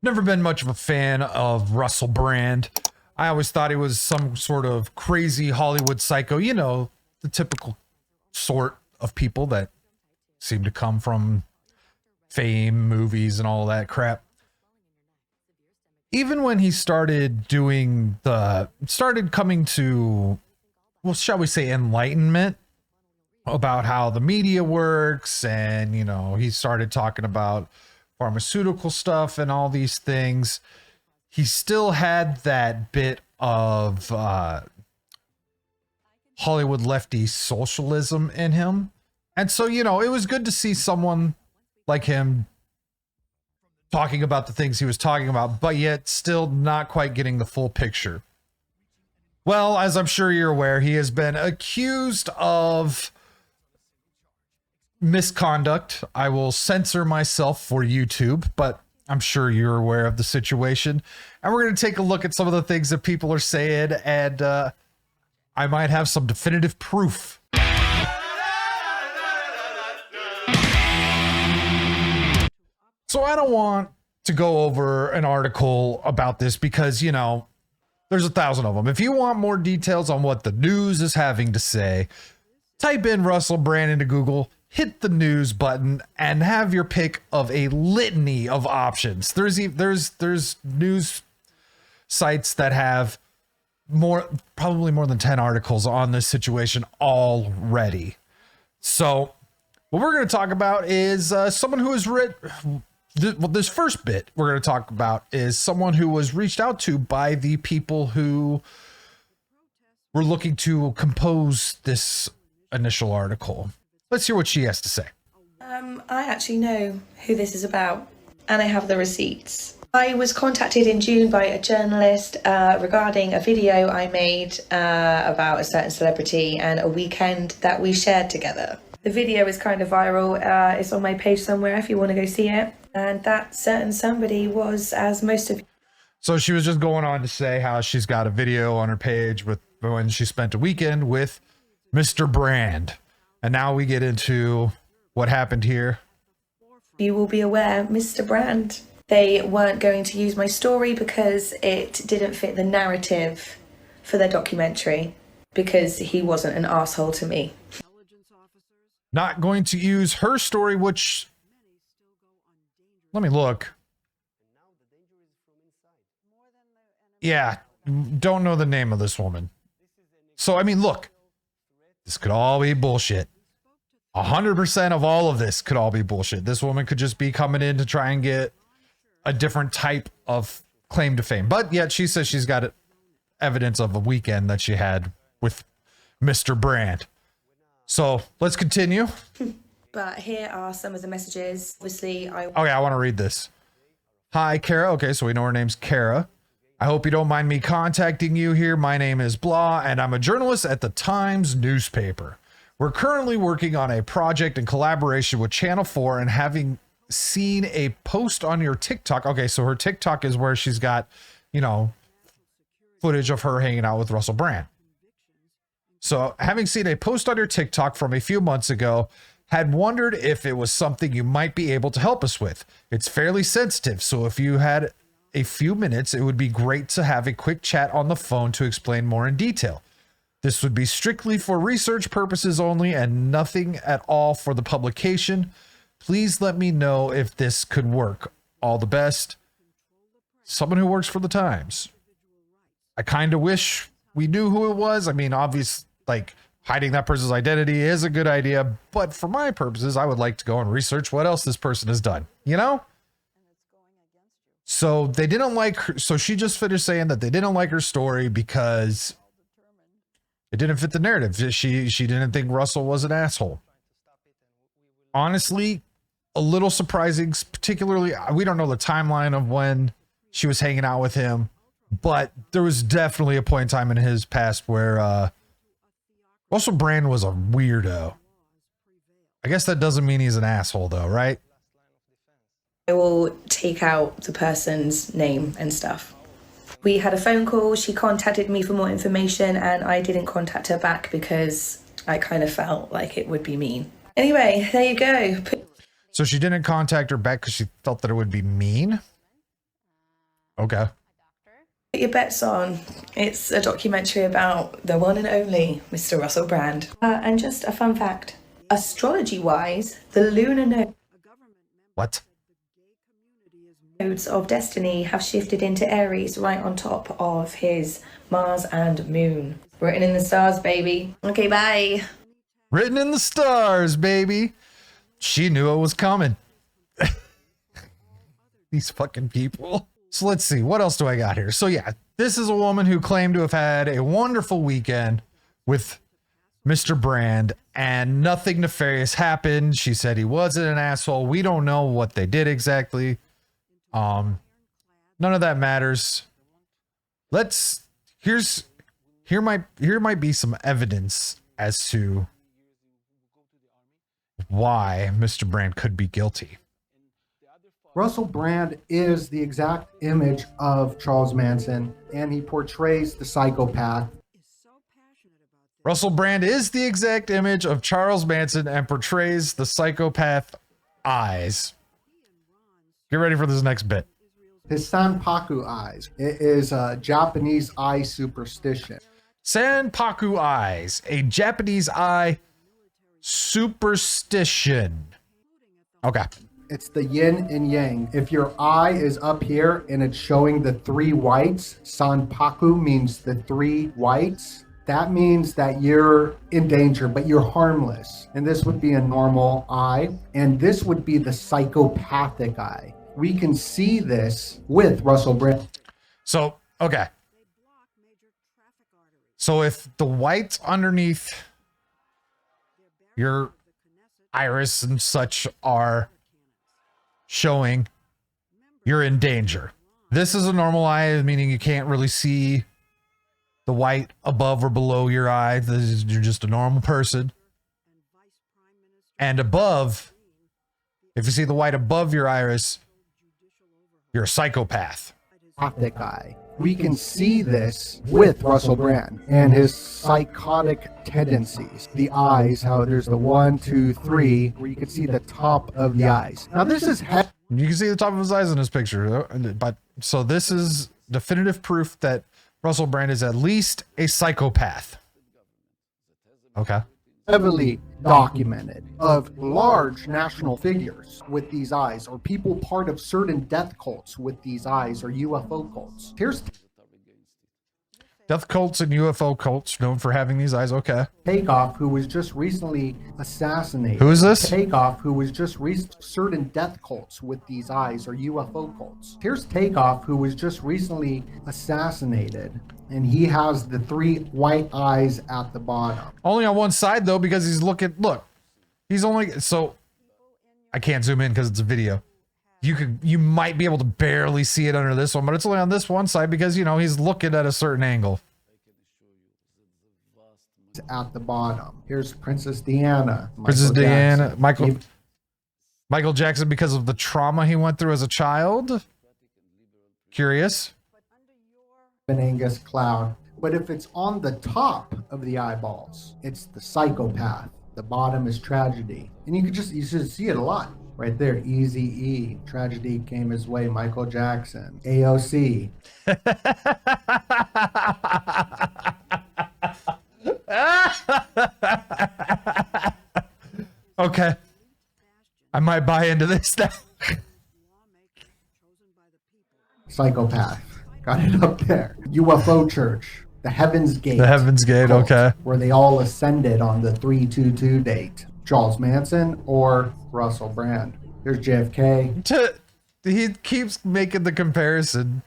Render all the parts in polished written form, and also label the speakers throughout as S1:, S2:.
S1: Never been much of a fan of Russell Brand. I always thought he was some sort of crazy Hollywood psycho, you know, the typical sort of people that seem to come from fame, movies, and all that crap. Even when he started coming to, well, shall we say, enlightenment about how the media works, and, you know, he started talking about pharmaceutical stuff and all these things, he still had that bit of Hollywood lefty socialism in him. And so, you know, it was good to see someone like him talking about the things he was talking about, but yet still not quite getting the full picture. Well, as I'm sure you're aware, he has been accused of misconduct. I will censor myself for YouTube, but I'm sure you're aware of the situation. And we're going to take a look at some of the things that people are saying, and I might have some definitive proof. So I don't want to go over an article about this because, you know, there's 1,000 of them. If you want more details on what the news is having to say, type in Russell Brand into Google, hit the news button, and have your pick of a litany of options. There's news sites that have probably more than 10 articles on this situation already. So what we're going to talk about is someone who has this first bit we're going to talk about is someone who was reached out to by the people who were looking to compose this initial article. Let's hear what she has to say.
S2: I actually know who this is about, and I have the receipts. I was contacted in June by a journalist regarding a video I made about a certain celebrity and a weekend that we shared together. The video is kind of viral. It's on my page somewhere if you want to go see it. And that certain somebody was, as most of...
S1: So she was just going on to say how she's got a video on her page with when she spent a weekend with Mr. Brand. And now we get into what happened here.
S2: You will be aware, Mr. Brand. They weren't going to use my story because it didn't fit the narrative for their documentary, because he wasn't an asshole to me.
S1: Not going to use her story, which... Let me look. Yeah, don't know the name of this woman. So, I mean, look. This could all be bullshit. 100% of all of this could all be bullshit. This woman could just be coming in to try and get a different type of claim to fame. But yet she says she's got evidence of a weekend that she had with Mr. Brand. So let's continue.
S2: But here are some of the messages. Obviously,
S1: Okay, I want to read this. Hi, Kara. Okay, so we know her name's Kara. I hope you don't mind me contacting you here. My name is Blah, and I'm a journalist at the Times newspaper. We're currently working on a project in collaboration with Channel 4, and having seen a post on your TikTok. Okay, so her TikTok is where she's got, you know, footage of her hanging out with Russell Brand. So having seen a post on your TikTok from a few months ago, had wondered if it was something you might be able to help us with. It's fairly sensitive, so if you had a few minutes, it would be great to have a quick chat on the phone to explain more in detail. This would be strictly for research purposes only and nothing at all for the publication. Please let me know if this could work. All the best. Someone who works for the Times. I kind of wish we knew who it was. I mean, obviously, like, hiding that person's identity is a good idea, but for my purposes, I would like to go and research what else this person has done, you know? So they didn't like her. So she just finished saying that they didn't like her story because it didn't fit the narrative. She didn't think Russell was an asshole. Honestly, a little surprising, particularly, we don't know the timeline of when she was hanging out with him, but there was definitely a point in time in his past where Russell Brand was a weirdo. I guess that doesn't mean he's an asshole though, right?
S2: I will take out the person's name and stuff. We had a phone call. She contacted me for more information, and I didn't contact her back because I kind of felt like it would be mean. Anyway, there you go.
S1: So she didn't contact her back because she felt that it would be mean? Okay.
S2: Put your bets on. It's a documentary about the one and only Mr. Russell Brand. And just a fun fact, astrology-wise, the lunar
S1: What?
S2: nodes of destiny have shifted into Aries right on top of his Mars and Moon. Written in the stars, baby. Okay, bye.
S1: Written in the stars, baby. She knew it was coming. These fucking people. So let's see. What else do I got here? So yeah, this is a woman who claimed to have had a wonderful weekend with Mr. Brand and nothing nefarious happened. She said he wasn't an asshole. We don't know what they did exactly. None of that matters. Here might be some evidence as to why Mr. Brand could be guilty.
S3: Russell Brand is the exact image of Charles Manson, and he portrays the psychopath.
S1: Russell Brand is the exact image of Charles Manson and portrays the psychopath eyes. Get ready for this next bit.
S3: His Sanpaku eyes. It is a Japanese eye superstition.
S1: Sanpaku eyes, a Japanese eye superstition. Okay.
S3: It's the yin and yang. If your eye is up here and it's showing the three whites, Sanpaku means the three whites. That means that you're in danger, but you're harmless. And this would be a normal eye. And this would be the psychopathic eye. We can see this with Russell Brand.
S1: So, okay. So if the whites underneath your iris and such are showing, you're in danger. This is a normal eye, meaning you can't really see the white above or below your eye. You're just a normal person. And above, if you see the white above your iris, you're a psychopath.
S3: Psychopathic eye. We can see this with Russell Brand and his psychotic tendencies. The eyes, how there's the 1, 2, 3, where you can see the top of the eyes. Now this is
S1: You can see the top of his eyes in this picture, but so this is definitive proof that Russell Brand is at least a psychopath. Okay.
S3: heavily documented of large national figures with these eyes, or people part of certain death cults with these eyes, or UFO cults. Here's
S1: Death cults and UFO cults known for having these eyes. Okay.
S3: Takeoff, who was just recently assassinated.
S1: Who is this?
S3: Takeoff, who was just certain death cults with these eyes, or UFO cults. Here's Takeoff, who was just recently assassinated, and he has the 3 white eyes at the bottom.
S1: Only on one side though, because he's looking. Look, he's only so. I can't zoom in because it's a video. You might be able to barely see it under this one, but it's only on this one side because, you know, he's looking at a certain angle.
S3: At the bottom. Here's Princess Diana.
S1: Princess Diana, Michael Jackson, because of the trauma he went through as a child. Curious.
S3: Angus Cloud. But if it's on the top of the eyeballs, it's the psychopath. The bottom is tragedy. And you should see it a lot. Right there, Eazy-E, tragedy came his way, Michael Jackson, AOC.
S1: Okay. I might buy into this now.
S3: Psychopath. Got it up there. UFO Church, the Heaven's Gate.
S1: The Heaven's Gate,
S3: cult,
S1: okay.
S3: Where they all ascended on the 322 date. Charles Manson or Russell Brand. Here's JFK.
S1: He keeps making the comparison.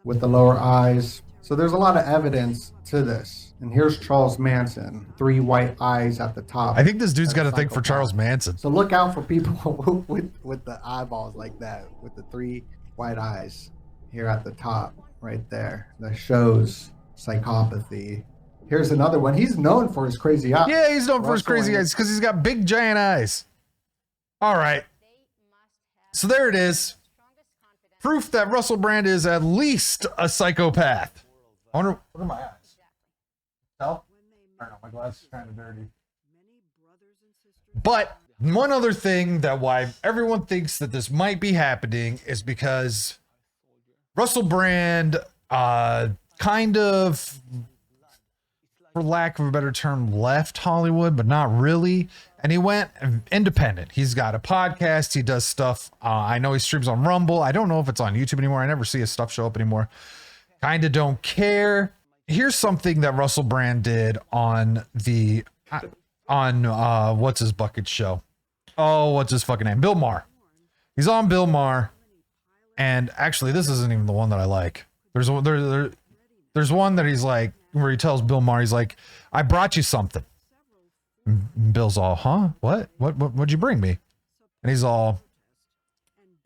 S3: With the lower eyes. So there's a lot of evidence to this. And here's Charles Manson. 3 white eyes at the top.
S1: I think this dude's got a thing for Charles Manson.
S3: So look out for people with the eyeballs like that. With the 3 white eyes here at the top. Right there. That shows psychopathy. Here's another one. He's known for his crazy eyes.
S1: Yeah, he's known for his crazy eyes because he's got big giant eyes. All right. So there it is. Proof that Russell Brand is at least a psychopath. I wonder, what are my eyes? Tell? I don't know, my glasses are kind of dirty. But one other thing that why everyone thinks that this might be happening is because Russell Brand, kind of, for lack of a better term, left Hollywood, but not really. And he went independent. He's got a podcast. He does stuff. I know he streams on Rumble. I don't know if it's on YouTube anymore. I never see his stuff show up anymore. Kind of don't care. Here's something that Russell Brand did on the, what's his bucket show? Oh, what's his fucking name? Bill Maher. He's on Bill Maher. And actually, this isn't even the one that I like. There's one that he's like, where he tells Bill Maher, he's like, I brought you something. And Bill's all, huh? What'd you bring me? And he's all,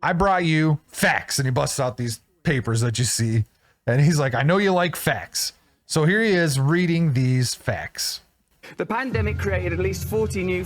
S1: I brought you facts. And he busts out these papers that you see. And he's like, I know you like facts. So here he is reading these facts.
S4: The pandemic created at least 40 new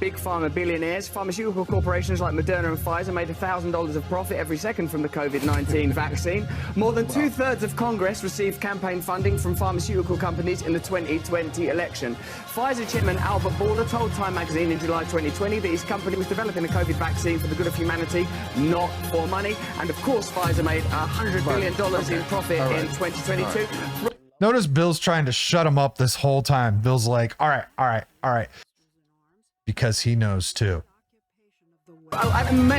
S4: big pharma billionaires. Pharmaceutical corporations like Moderna and Pfizer made $1,000 of profit every second from the COVID-19 vaccine. More than two-thirds of Congress received campaign funding from pharmaceutical companies in the 2020 election. Pfizer chairman Albert Bourla told Time magazine in July 2020 that his company was developing a COVID vaccine for the good of humanity, not for money. And of course, Pfizer made $100 billion in profit in 2022.
S1: Notice Bill's trying to shut him up this whole time. Bill's like, all right. Because he knows too.
S4: May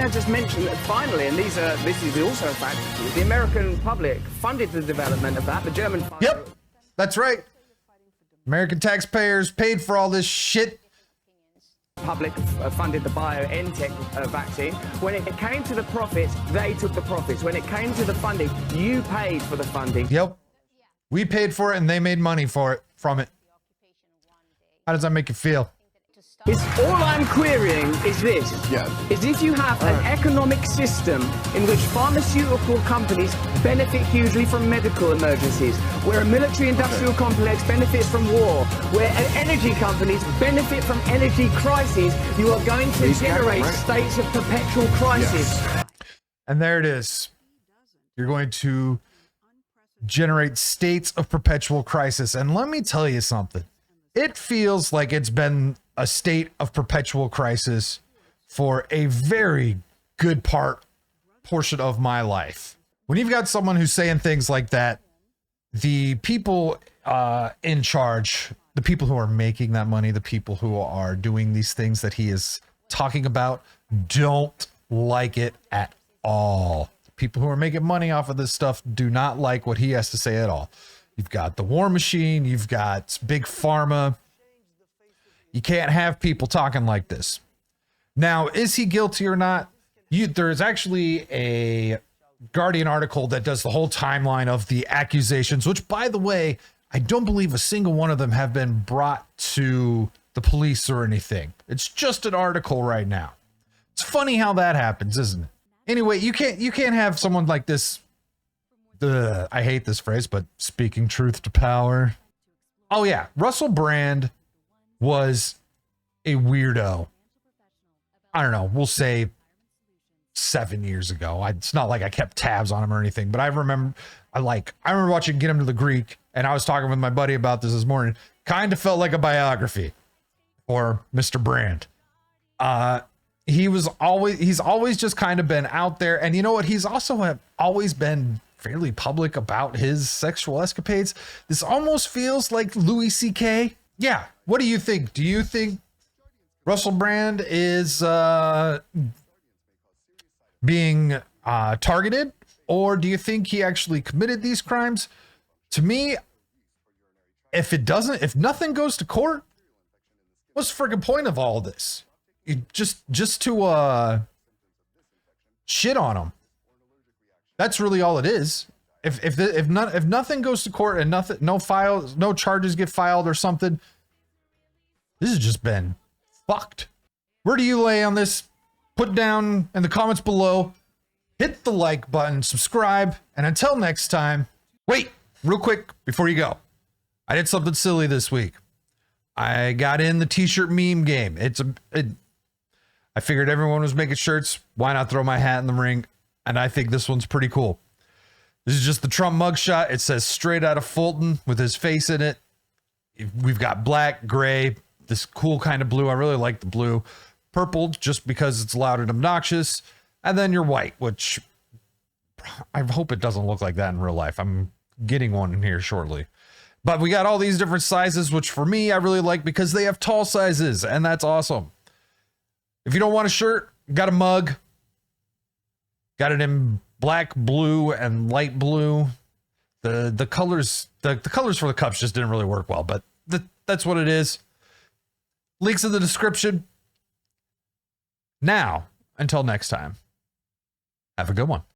S4: I just mention that finally, and this is also a fact, the American public funded the development of that. The German...
S1: Yep, that's right. American taxpayers paid for all this shit.
S4: Public funded the BioNTech vaccine. When it came to the profits, they took the profits. When it came to the funding, you paid for the funding.
S1: Yep. We paid for it and they made money from it. How does that make you feel?
S4: All I'm querying is this. Is if you have an economic system in which pharmaceutical companies benefit hugely from medical emergencies, where a military-industrial complex benefits from war, where energy companies benefit from energy crises, you are going to generate states of perpetual crisis.
S1: Yes. And there it is. You're going to generate states of perpetual crisis. And let me tell you something. It feels like it's been a state of perpetual crisis for a very good portion of my life. When you've got someone who's saying things like that, the people in charge, the people who are making that money, the people who are doing these things that he is talking about, don't like it at all. People who are making money off of this stuff do not like what he has to say at all. You've got the war machine. You've got big pharma. You can't have people talking like this. Now, is he guilty or not? There's actually a Guardian article that does the whole timeline of the accusations, which, by the way, I don't believe a single one of them have been brought to the police or anything. It's just an article right now. It's funny how that happens, isn't it? Anyway, you can't have someone like this. I hate this phrase, but speaking truth to power. Oh yeah, Russell Brand was a weirdo. I don't know. We'll say 7 years ago. It's not like I kept tabs on him or anything, but I remember watching Get Him to the Greek, and I was talking with my buddy about this morning. Kind of felt like a biography for Mr. Brand. He's always just kind of been out there. And you know what? He's also always been fairly public about his sexual escapades. This almost feels like Louis C.K. Yeah. What do you think? Do you think Russell Brand is being targeted? Or do you think he actually committed these crimes? To me, if nothing goes to court, what's the freaking point of all this? Just to shit on him. That's really all it is. If nothing goes to court and no charges get filed or something, this has just been fucked. Where do you lay on this? Put down in the comments below. Hit the like button, subscribe, and until next time. Wait, real quick before you go. I did something silly this week. I got in the t-shirt meme game. I figured everyone was making shirts. Why not throw my hat in the ring? And I think this one's pretty cool. This is just the Trump mugshot. It says straight out of Fulton with his face in it. We've got black, gray, this cool kind of blue. I really like the blue. Purple, just because it's loud and obnoxious. And then your white, which I hope it doesn't look like that in real life. I'm getting one in here shortly. But we got all these different sizes, which for me, I really like because they have tall sizes, and that's awesome. If you don't want a shirt, got a mug. Got it in black, blue, and light blue. The colors for the cups just didn't really work well, but that's what it is. Links in the description. Now, until next time, have a good one.